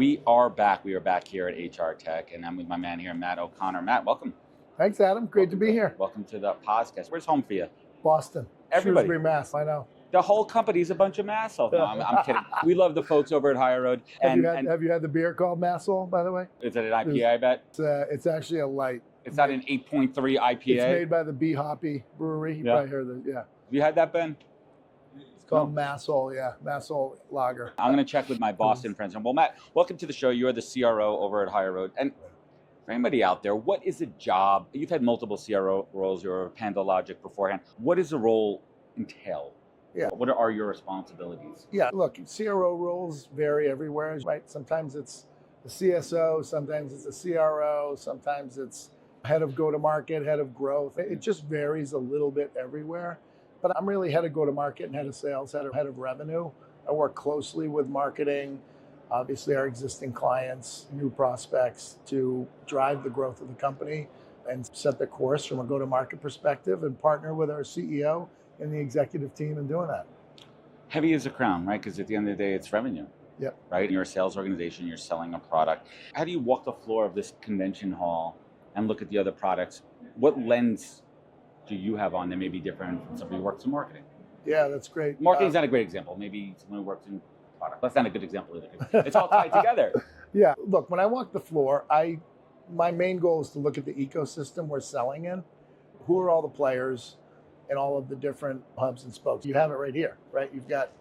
We are back. We are back here at HR Tech, and I'm with my man here, Matt O'Connor. Matt, welcome. Thanks, Adam. Great to be here. Welcome to the podcast. Where's home for you? Boston. Everybody. Shrewsbury, Mass. I know. The whole company's a bunch of Massall. No, I'm kidding. We love the folks over at HireRoad. Have you had the beer called Massall, by the way? Is it an IPA, I bet? It's actually a light. It's not an 8.3 IPA? It's made by the Bee Hoppy Brewery. You probably heard of it, yeah. Have you had that, Ben? It's called Massall, yeah. Massall Lager. I'm going to check with my Boston friends. Well, Matt, welcome to the show. You're the CRO over at HireRoad. And for anybody out there, what is a job? You've had multiple CRO roles. You're PandoLogic beforehand. What does the role entail? Yeah. What are your responsibilities? Yeah, look, CRO roles vary everywhere, right? Sometimes it's the CSO, sometimes it's a CRO, sometimes it's head of go-to-market, head of growth. It just varies a little bit everywhere. But I'm really head of go-to-market and head of sales, head of revenue. I work closely with marketing, obviously our existing clients, new prospects, to drive the growth of the company and set the course from a go-to-market perspective and partner with our CEO and the executive team in doing that. Heavy as a crown, right? Because at the end of the day, it's revenue. Yep. Right? You're a sales organization, you're selling a product. How do you walk the floor of this convention hall and look at the other products? What lens do you have on that may be different from somebody who works in marketing? Yeah, that's great. Marketing's not a great example. Maybe someone who works in product. That's not a good example either. It's all tied together. Yeah, look, when I walk the floor, my main goal is to look at the ecosystem we're selling in. Who are all the players and all of the different hubs and spokes? You have it right here, right? You've got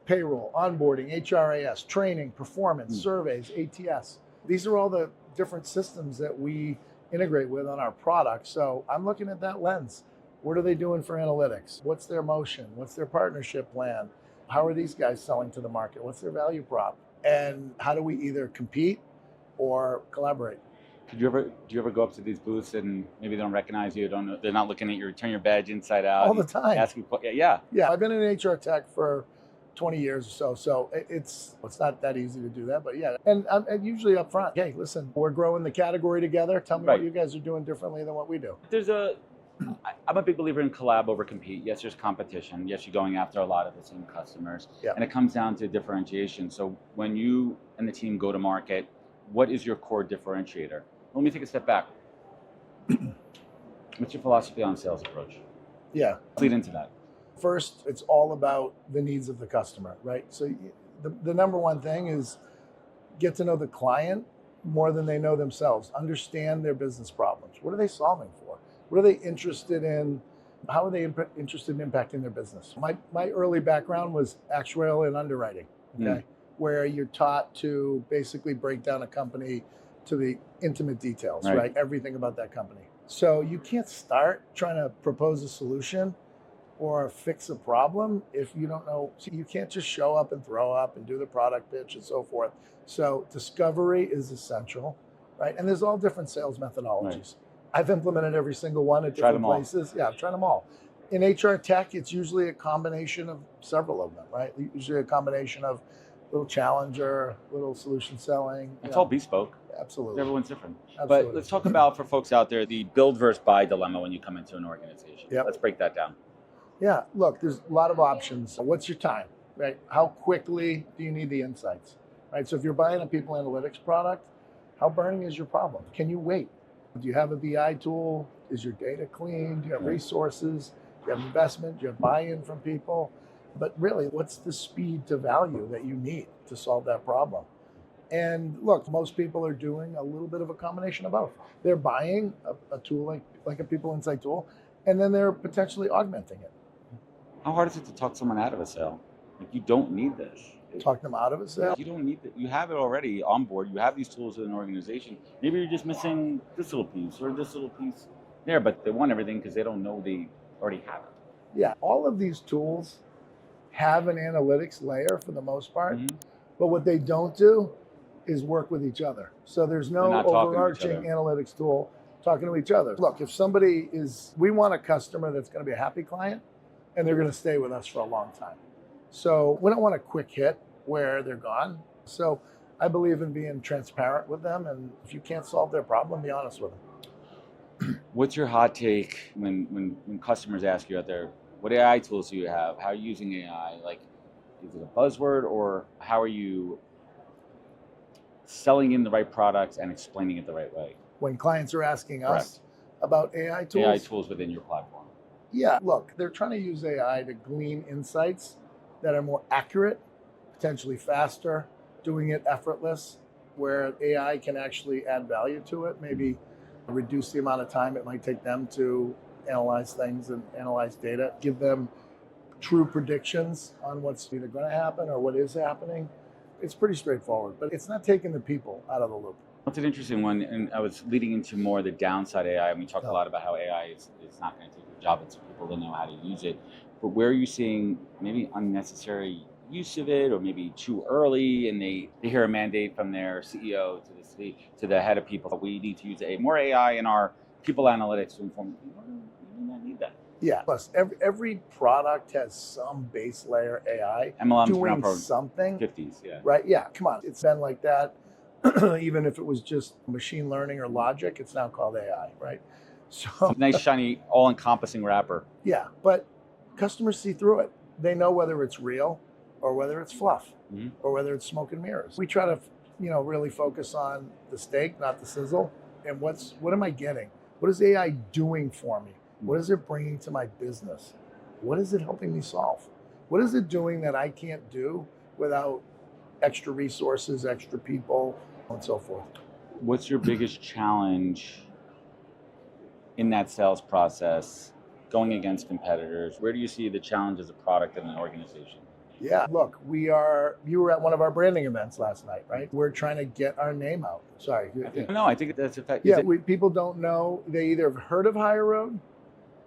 payroll, onboarding, HRAS, training, performance, surveys, ATS. These are all the different systems that we integrate with on our product. So I'm looking at that lens. What are they doing for analytics? What's their motion? What's their partnership plan? How are these guys selling to the market? What's their value prop? And how do we either compete or collaborate? Do you ever go up to these booths and maybe they don't recognize you? They're not looking at you. Turn your badge inside out. All the time. Ask you, yeah. I've been in HR tech for 20 years or so. So it's not that easy to do that, but yeah. And I'm usually up front. Hey, listen, we're growing the category together. Tell me what you guys are doing differently than what we do. I'm a big believer in collab over compete. Yes, there's competition. Yes, you're going after a lot of the same customers. Yeah. And it comes down to differentiation. So when you and the team go to market, what is your core differentiator? Let me take a step back. What's your philosophy on sales approach? Yeah. Lead into that. First, it's all about the needs of the customer, right? So the number one thing is get to know the client more than they know themselves. Understand their business problems. What are they solving for? What are they interested in? How are they interested in impacting their business? My early background was actuarial and underwriting, okay? Where you're taught to basically break down a company to the intimate details, right? Everything about that company. So you can't start trying to propose a solution or fix a problem if you don't know. So you can't just show up and throw up and do the product pitch and so forth. So discovery is essential, right? And there's all different sales methodologies. Right. I've implemented every single one at different places. Yeah, I've tried them all. In HR tech, it's usually a combination of several of them, right? Usually a combination of little challenger, little solution selling. It's all bespoke. Absolutely. Everyone's different. Absolutely. But let's talk about, for folks out there, the build versus buy dilemma when you come into an organization. Yep. Let's break that down. Yeah, look, there's a lot of options. What's your time, right? How quickly do you need the insights, right? So if you're buying a people analytics product, how burning is your problem? Can you wait? Do you have a BI tool? Is your data clean? Do you have resources? Do you have investment? Do you have buy-in from people? But really, what's the speed to value that you need to solve that problem? And look, most people are doing a little bit of a combination of both. They're buying a tool like a people insight tool, and then they're potentially augmenting it. How hard is it to talk someone out of a sale? Like, you don't need this. Talk them out of a sale? You don't need it. You have it already on board. You have these tools in an organization. Maybe you're just missing this little piece or this little piece there, but they want everything because they don't know they already have it. Yeah, all of these tools have an analytics layer for the most part, but what they don't do is work with each other. So there's no overarching analytics tool talking to each other. Look, if we want a customer that's going to be a happy client and they're going to stay with us for a long time. So we don't want a quick hit where they're gone. So I believe in being transparent with them, and if you can't solve their problem, be honest with them. What's your hot take when customers ask you out there, what AI tools do you have? How are you using AI? Like, is it a buzzword, or how are you selling in the right products and explaining it the right way. When clients are asking us Correct. about AI tools, AI tools within your platform. yeah, look, they're trying to use AI to glean insights that are more accurate, potentially faster, doing it effortless, where AI can actually add value to it, maybe reduce the amount of time it might take them to analyze things and analyze data, give them true predictions on what's either going to happen or what is happening. It's pretty straightforward, but it's not taking the people out of the loop. That's an interesting one, and I was leading into more the downside of AI, and we talked a lot about how AI is not going to take your job, it's people that know how to use it. But where are you seeing maybe unnecessary use of it, or maybe too early, and they hear a mandate from their CEO to the head of people, we need to use more AI in our people analytics to inform. You do not need that. Yeah. Plus, every product has some base layer AI MLM's doing from something. 50s, yeah. Right? Yeah. Come on. It's been like that. Even if it was just machine learning or logic, it's now called AI, right? So Nice, shiny, all-encompassing wrapper. yeah, but customers see through it. They know whether it's real or whether it's fluff or whether it's smoke and mirrors. We try to, really focus on the steak, not the sizzle. And what am I getting? What is AI doing for me? What is it bringing to my business? What is it helping me solve? What is it doing that I can't do without extra resources, extra people, and so forth? What's your biggest challenge in that sales process, going against competitors? Where do you see the challenge as a product and an organization? Yeah, look, you were at one of our branding events last night, right? We're trying to get our name out. Sorry. No, I think that's effective. Yeah, people don't know. They either have heard of HireRoad,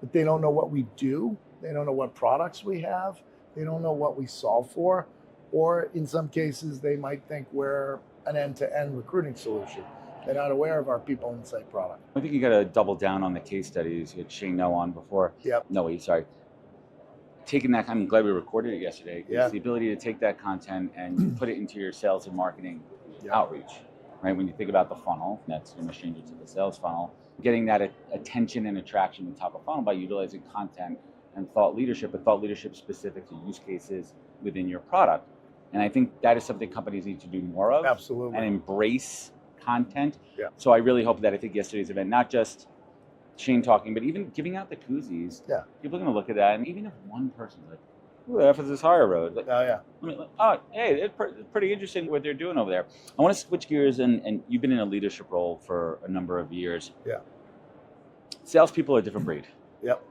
but they don't know what we do. They don't know what products we have. They don't know what we solve for. Or in some cases, they might think we're an end-to-end recruiting solution. They're not aware of our People Insight product. I think you got to double down on the case studies. You had Shane No on before. Yep. No, wait, sorry. Taking that, I'm glad we recorded it yesterday. Yeah. It's the ability to take that content and put it into your sales and marketing outreach, right? When you think about the funnel, that's no stranger to the sales funnel, getting that attention and attraction in top of funnel by utilizing content and thought leadership, but thought leadership specific to use cases within your product. And I think that is something companies need to do more of. Absolutely. And embrace content. Yeah. So I really hope that, I think yesterday's event, not just Shane talking, but even giving out the koozies. Yeah. People are going to look at that, and even if one person's like, "Who the F is this HireRoad?" Like, Oh yeah. oh, hey, it's pretty interesting what they're doing over there. I want to switch gears, and you've been in a leadership role for a number of years. Yeah. Salespeople are a different breed. Yep.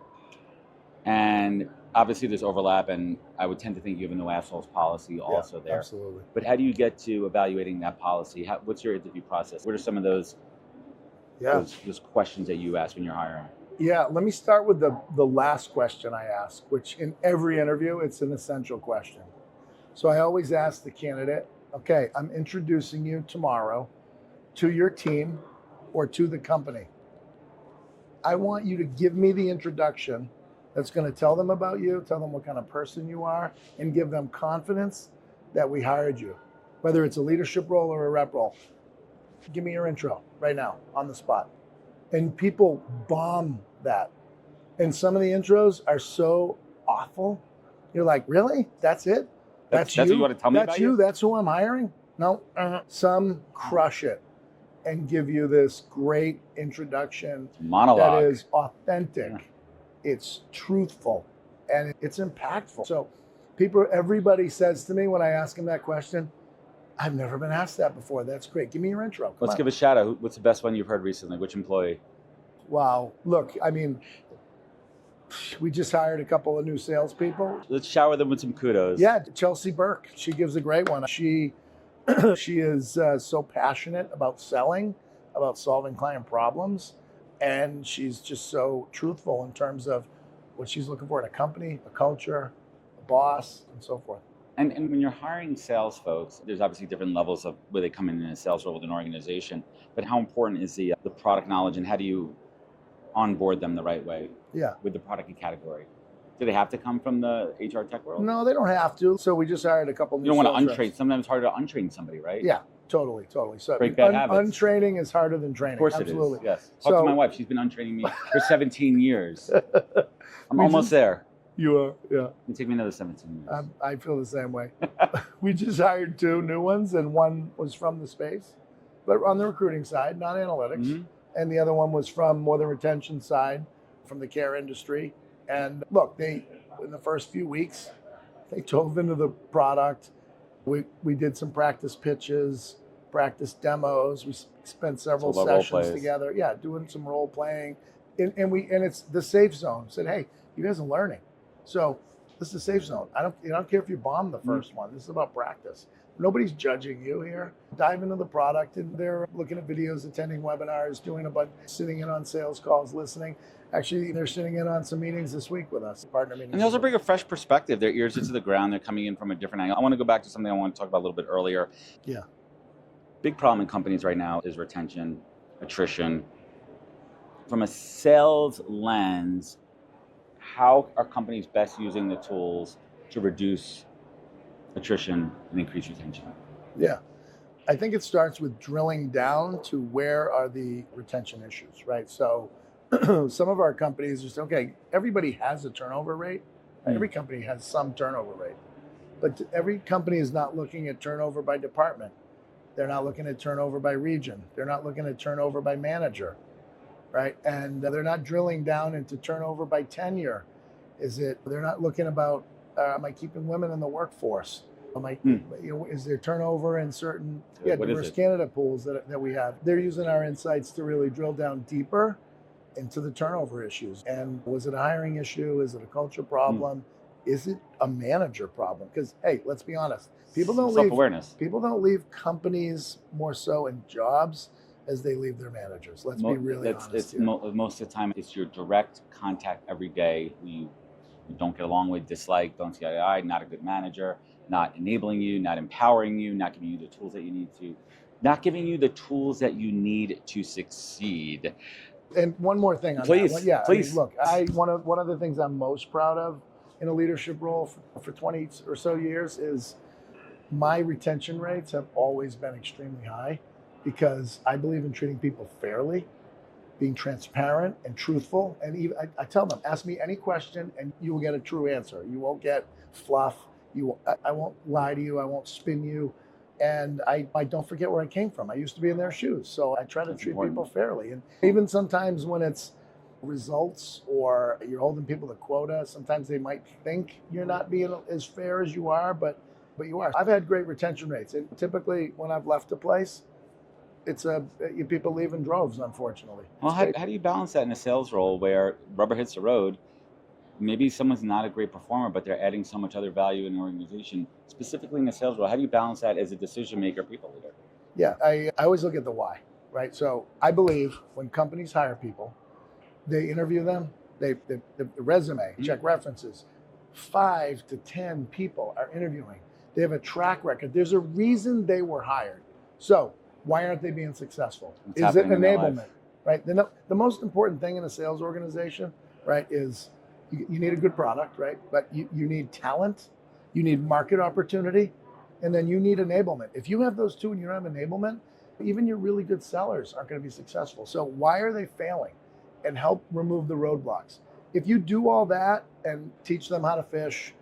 And obviously there's overlap, and I would tend to think you have a no assholes policy also there. Absolutely. But how do you get to evaluating that policy? What's your interview process? What are some of those questions that you ask when you're hiring? Yeah, let me start with the last question I ask, which in every interview, it's an essential question. So I always ask the candidate, okay, I'm introducing you tomorrow to your team or to the company. I want you to give me the introduction that's going to tell them about you, tell them what kind of person you are, and give them confidence that we hired you, whether it's a leadership role or a rep role. Give me your intro right now on the spot. And people bomb that. And some of the intros are so awful. You're like, really? That's it? That's you? What you want to tell me about That's you? That's who I'm hiring? No. Some crush it and give you this great introduction monologue that is authentic. Yeah. It's truthful and it's impactful. So everybody says to me when I ask them that question, I've never been asked that before. That's great. Give me your intro. Let's give a shout out. What's the best one you've heard recently? Which employee? Wow. Look, I mean, we just hired a couple of new salespeople. Let's shower them with some kudos. Yeah, Chelsea Burke. She gives a great one. She is so passionate about selling, about solving client problems, and she's just so truthful in terms of what she's looking for in a company, a culture, a boss, and so forth. And when you're hiring sales folks, there's obviously different levels of where they come in a sales role with an organization. But how important is the product knowledge, and how do you onboard them the right way? Yeah. With the product and category? Do they have to come from the HR tech world? No, they don't have to. So we just hired a couple new. You don't want to untrain. Sometimes it's harder to untrain somebody, right? Yeah, totally. So break bad habits. Untraining is harder than training. Of course Absolutely. It is. Yes. Talk to my wife. She's been untraining me for 17 years. I'm almost there. You are, yeah. It'll take me another 17 years. I feel the same way. We just hired 2 new ones, and one was from the space, but on the recruiting side, not analytics. Mhm. And the other one was from more the retention side, from the care industry. And look, in the first few weeks, they dove into the product. We did some practice pitches, practice demos. We spent several So the role sessions plays. together. Yeah, doing some role playing, and it's the safe zone. Said, hey, you guys are learning, so this is a safe zone. I don't care if you bomb the first one. This is about practice. Nobody's judging you here. Dive into the product, and they're looking at videos, attending webinars, doing a bunch, sitting in on sales calls, listening. Actually, they're sitting in on some meetings this week with us, partner meetings. And they also bring a fresh perspective. Their ears into the ground. They're coming in from a different angle. I want to go back to something I want to talk about a little bit earlier. Yeah. Big problem in companies right now is retention, attrition. From a sales lens, how are companies best using the tools to reduce attrition and increase retention? Yeah. I think it starts with drilling down to where are the retention issues, right? So some of our companies just, okay, everybody has a turnover rate. Every company has some turnover rate, but every company is not looking at turnover by department. They're not looking at turnover by region. They're not looking at turnover by manager, right? And they're not drilling down into turnover by tenure. They're not looking about, am I keeping women in the workforce? Is there turnover in certain diverse candidate pools that we have? They're using our insights to really drill down deeper into the turnover issues. And was it a hiring issue? Is it a culture problem? Is it a manager problem? Because, hey, let's be honest. People don't leave companies more so in jobs as they leave their managers. Let's be really honest here. Most of the time, it's your direct contact every day who you don't get along with, dislike, don't see eye to eye, not a good manager, not enabling you, not empowering you, not giving you the tools that you need to succeed. And one more thing on please, that one. Yeah, please. Look, one of the things I'm most proud of in a leadership role for 20 or so years is my retention rates have always been extremely high because I believe in treating people fairly, being transparent and truthful. And even I tell them, ask me any question and you will get a true answer. You won't get fluff. I won't lie to you. I won't spin you. And I don't forget where I came from. I used to be in their shoes. So I try to treat people fairly. And even sometimes when it's results or you're holding people to quota, sometimes they might think you're not being as fair as you are, but you are. I've had great retention rates. And typically when I've left a place, people leave in droves, unfortunately. Well, how do you balance that in a sales role where rubber hits the road? Maybe someone's not a great performer, but they're adding so much other value in the organization, specifically in the sales role. How do you balance that as a decision maker, people leader? Yeah, I always look at the why, right? So I believe when companies hire people, they interview them, the resume, check references. 5 to 10 people are interviewing. They have a track record. There's a reason they were hired. So why aren't they being successful? Is it enablement, right? The most important thing in a sales organization, right, is you need a good product, right? But you need talent, you need market opportunity, and then you need enablement. If you have those two and you don't have enablement, even your really good sellers aren't going to be successful. So why are they failing? And help remove the roadblocks. If you do all that and teach them how to fish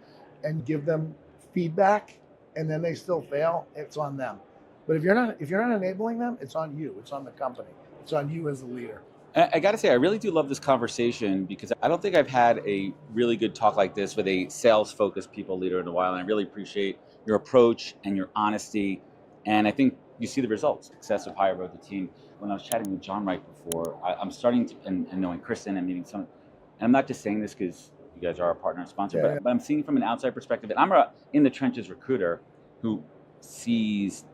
and give them feedback and then they still fail, it's on them. But if you're not enabling them, it's on you. It's on the company. It's on you as a leader. I got to say, I really do love this conversation because I don't think I've had a really good talk like this with a sales-focused people leader in a while. And I really appreciate your approach and your honesty. And I think you see the results, success of HireRoad, the team. When I was chatting with John right before, I'm starting to, and knowing Kristen and meeting some, and I'm not just saying this because you guys are our partner and sponsor, but I'm seeing from an outside perspective, and I'm a in the trenches recruiter who sees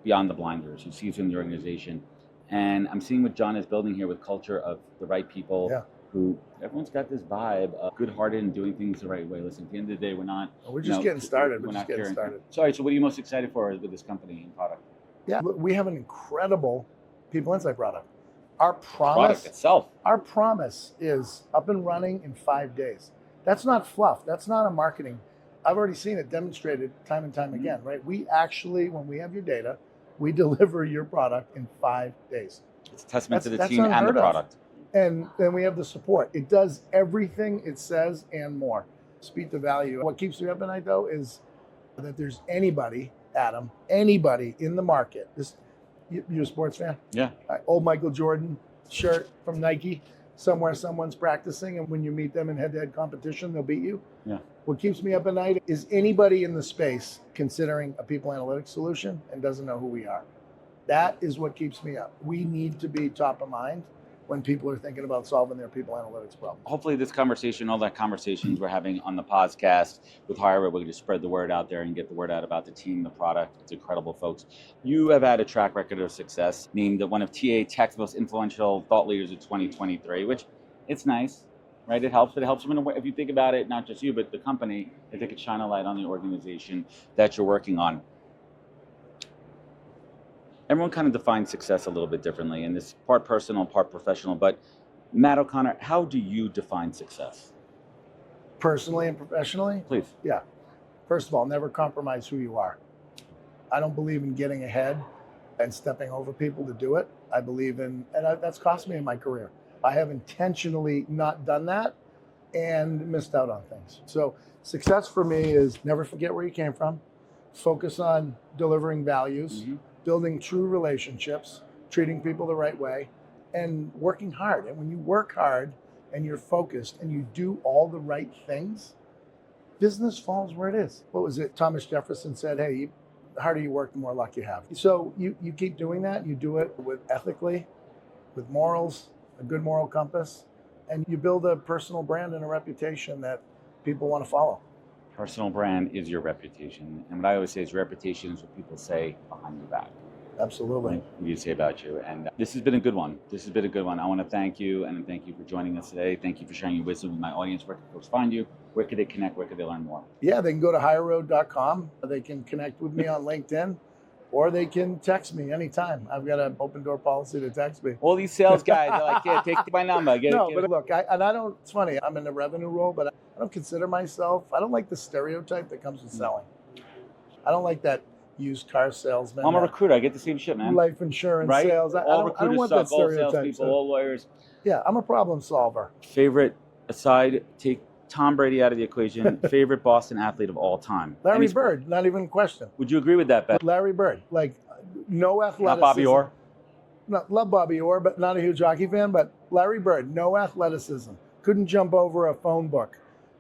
beyond the blinders, who sees in the organization. And I'm seeing what John is building here with culture of the right people who everyone's got this vibe of good-hearted and doing things the right way. Listen, at the end of the day, we're just getting started. We're just getting started. Sorry, so what are you most excited for with this company and product? Yeah, we have an incredible people insight product. Our promise is up and running in 5 days. That's not fluff. That's not a marketing. I've already seen it demonstrated time and time again, right? We actually, when we have your data, we deliver your product in 5 days. It's a testament to the team and the product. And then we have the support. It does everything it says and more. Speed to value. What keeps me up at night, though, is that there's anybody, Adam, anybody in the market. You're a sports fan? Yeah. Old Michael Jordan shirt from Nike. Somewhere someone's practicing, and when you meet them in head-to-head competition, they'll beat you. Yeah. What keeps me up at night is anybody in the space considering a people analytics solution and doesn't know who we are. That is what keeps me up. We need to be top of mind when people are thinking about solving their people analytics problem. Hopefully this conversation, all that conversations we're having on the podcast with HireRoad, we're going to spread the word out there and get the word out about the team, the product. It's incredible, folks. You have had a track record of success, named one of TA Tech's most influential thought leaders of 2023, which it's nice, right? It helps, but it helps them in a way. If you think about it, not just you, but the company, if they could shine a light on the organization that you're working on. Everyone kind of defines success a little bit differently, and it's part personal, part professional. But Matt O'Connor, how do you define success? Personally and professionally? Please. Yeah. First of all, never compromise who you are. I don't believe in getting ahead and stepping over people to do it. I believe in, and that's cost me in my career. I have intentionally not done that and missed out on things. So success for me is never forget where you came from, focus on delivering values, building true relationships, treating people the right way, and working hard. And when you work hard and you're focused and you do all the right things, business falls where it is. What was it? Thomas Jefferson said, hey, the harder you work, the more luck you have. So you keep doing that. You do it with ethically, with morals, a good moral compass, and you build a personal brand and a reputation that people want to follow. Personal brand is your reputation. And what I always say is reputation is what people say behind your back. Absolutely. Right? What you say about you. And this has been a good one. I want to thank you, and thank you for joining us today. Thank you for sharing your wisdom with my audience. Where can folks find you? Where could they connect? Where could they learn more? Yeah, they can go to HireRoad.com. They can connect with me on LinkedIn, or they can text me anytime. I've got an open door policy to text me. All these sales guys are like, yeah, take my number. But look, it's funny, I'm in the revenue role, but I don't consider myself, I don't like the stereotype that comes with selling. I don't like that used car salesman. I'm a recruiter. I get the same shit, man. Life insurance right? sales. I don't want suck, that stereotype. All salespeople, all lawyers. Yeah, I'm a problem solver. Favorite, aside, take Tom Brady out of the equation, favorite Boston athlete of all time? Larry Bird, not even a question. Would you agree with that, Ben? Larry Bird, like no athleticism. Not Bobby Orr? Love Bobby Orr, but not a huge hockey fan. But Larry Bird, no athleticism. Couldn't jump over a phone book.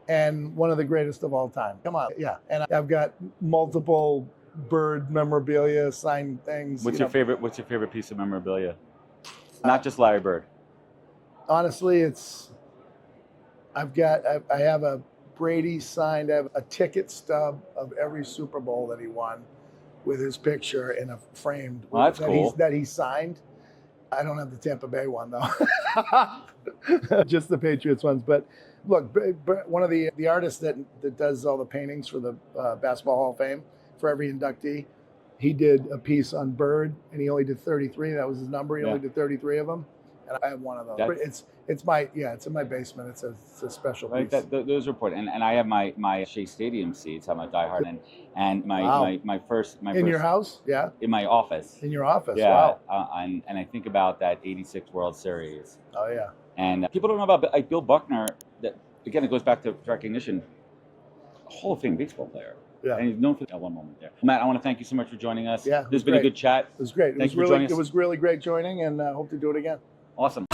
And one of the greatest of all time. Come on, yeah. And I've got multiple Bird memorabilia, signed things. What's your favorite piece of memorabilia? Not just Larry Bird. Honestly, I have a Brady signed, I have a ticket stub of every Super Bowl that he won with his picture in a framed. Well, that's cool. That he signed. I don't have the Tampa Bay one though. Just the Patriots ones. But look, one of the artists that does all the paintings for the Basketball Hall of Fame, for every inductee, he did a piece on Bird, and he only did 33. That was his number. He only did 33 of them, and I have one of those. It's in my basement. It's a special piece. Those are important. And I have my Shea Stadium seats. I'm a diehard, and my first in your house, yeah, in my office. In your office, yeah. Wow. And I think about that '86 World Series. Oh yeah. And people don't know about Bill Buckner. That again, it goes back to recognition. A Hall of Fame baseball player. Yeah. And he's known for that one moment there. Matt, I want to thank you so much for joining us. Yeah, this has been a good chat. It was great. Thank you for joining us. It was really great joining, and hope to do it again. Awesome.